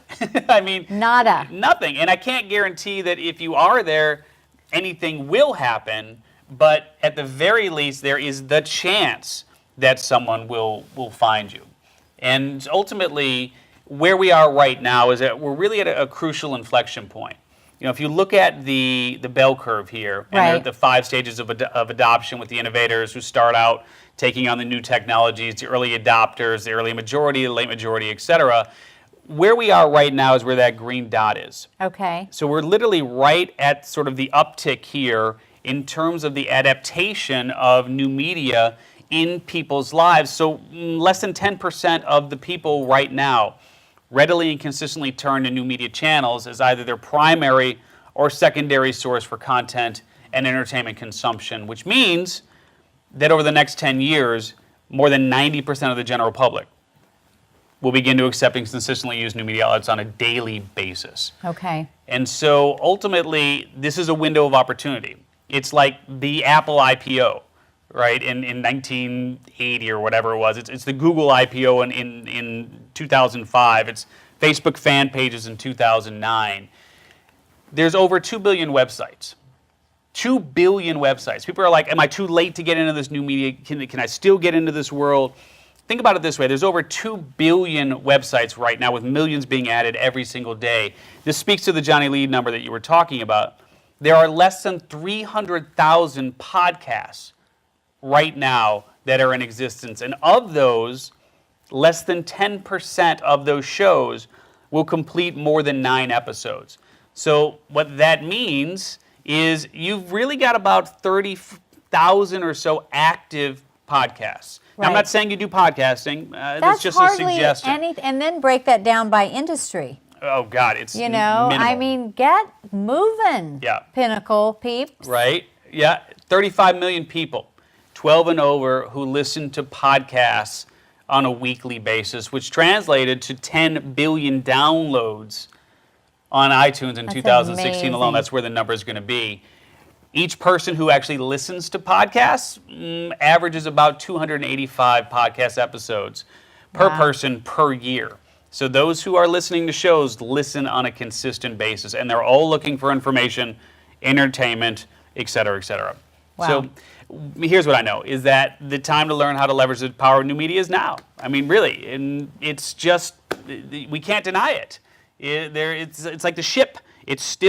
I mean, nada. Nothing. And I can't guarantee that if you are there, anything will happen. But at the very least, there is the chance that someone will find you. And ultimately, where we are right now is that we're really at a crucial inflection point. You know, if you look at the bell curve here, and they're at the 5 stages of adoption with the innovators who start out taking on the new technologies, the early adopters, the early majority, the late majority, et cetera. Where we are right now is where that green dot is. Okay. So we're literally right at sort of the uptick here in terms of the adaptation of new media in people's lives. So less than 10% of the people right now readily and consistently turn to new media channels as either their primary or secondary source for content and entertainment consumption, which means that over the next 10 years, more than 90% of the general public will begin to accept and consistently use new media outlets on a daily basis. Okay. And so ultimately, this is a window of opportunity. It's like the Apple IPO, right, in 1980 or whatever it was. It's the Google IPO in 2005. It's Facebook fan pages in 2009. There's over 2 billion websites. 2 billion websites. People are like, am I too late to get into this new media? Can I still get into this world? Think about it this way. There's over 2 billion websites right now with millions being added every single day. This speaks to the Johnny Lee number that you were talking about. There are less than 300,000 podcasts right now that are in existence. And of those, less than 10% of those shows will complete more than 9 episodes. So what that means is you've really got about 30,000 or so active podcasts. Right. Now, I'm not saying you do podcasting. That's just a suggestion. And then break that down by industry. Oh, God, it's minimal. I mean, get moving, Pinnacle peeps. Right, 35 million people, 12 and over, who listen to podcasts on a weekly basis, which translated to 10 billion downloads on iTunes in 2016 alone. That's where the number is going to be. Each person who actually listens to podcasts averages about 285 podcast episodes per person per year. So those who are listening to shows listen on a consistent basis, and they're all looking for information, entertainment, et cetera, et cetera. Wow. So here's what I know, is that the time to learn how to leverage the power of new media is now. I mean, really, and it's just, we can't deny it. It's like the ship. It's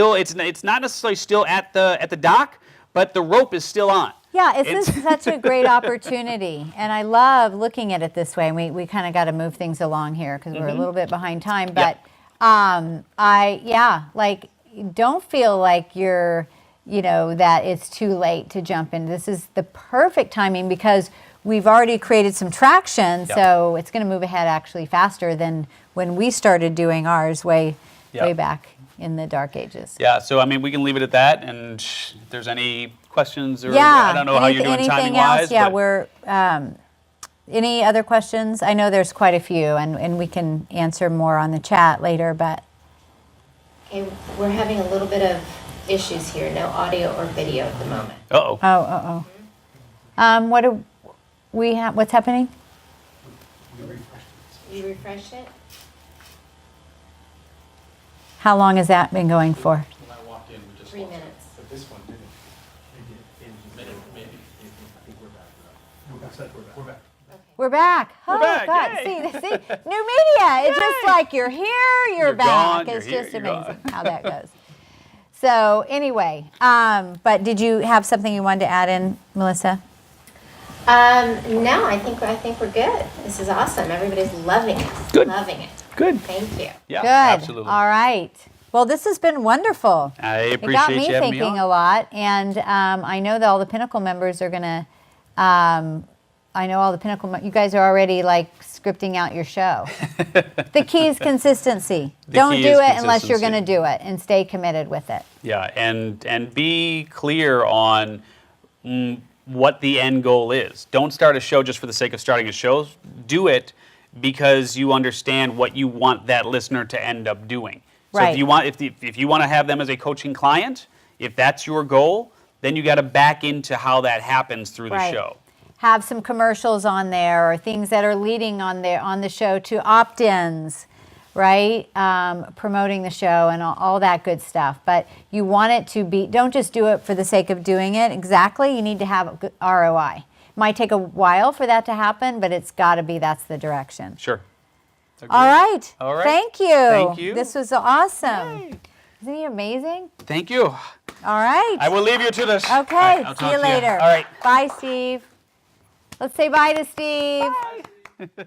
not necessarily still at the dock, but the rope is still on. Yeah, this is such a great opportunity, and I love looking at it this way. And we kind of got to move things along here because we're a little bit behind time. But don't feel like you're, that it's too late to jump in. This is the perfect timing because we've already created some traction, so it's going to move ahead actually faster than when we started doing ours way back in the dark ages. Yeah, so I mean, we can leave it at that, and if there's any questions or I don't know how you're doing timing-wise. Yeah, we're, any other questions? I know there's quite a few, and we can answer more on the chat later, but. Okay, we're having a little bit of issues here, no audio or video at the moment. What do we have? What's happening? You refreshed it? How long has that been going for? 3 minutes. But this one didn't. Maybe. I think we're back. We're back. We're back. Oh, back, God. yay. See, new media. It's just like you're here, you're back. gone, It's you're just here, you're amazing how that goes. So anyway, but did you have something you wanted to add in, Melissa? No, I think we're good. This is awesome. Everybody's loving it. Good. Loving it. Good. Thank you. Yeah, Good. absolutely. All right. Well, this has been wonderful. I It appreciate got me you having me thinking on. a lot, and I know that all the Pinnacle members are gonna. I know all the Pinnacle. You guys are already like scripting out your show. The key is consistency. Don't key do is it unless you're going to consistency. do it, and stay committed with it. Yeah, and be clear on what the end goal is. Don't start a show just for the sake of starting a show. Do it because you understand what you want that listener to end up doing. So Right. if you want to have them as a coaching client, if that's your goal, then you got to back into how that happens through the Right. show. Have some commercials on there, or things that are leading on the show to opt-ins, right? Promoting the show and all that good stuff. But you want it to be. Don't just do it for the sake of doing it. Exactly. You need to have a good ROI. Might take a while for that to happen, but it's got to be. That's the direction. Sure. All right. All right. Thank you. Thank you. This was awesome. Yay. Isn't he amazing? Thank you. All right. I will leave you to this. Okay. All right, I'll See talk you to later. All right. Bye, Steve. Let's say bye to Steve. Bye.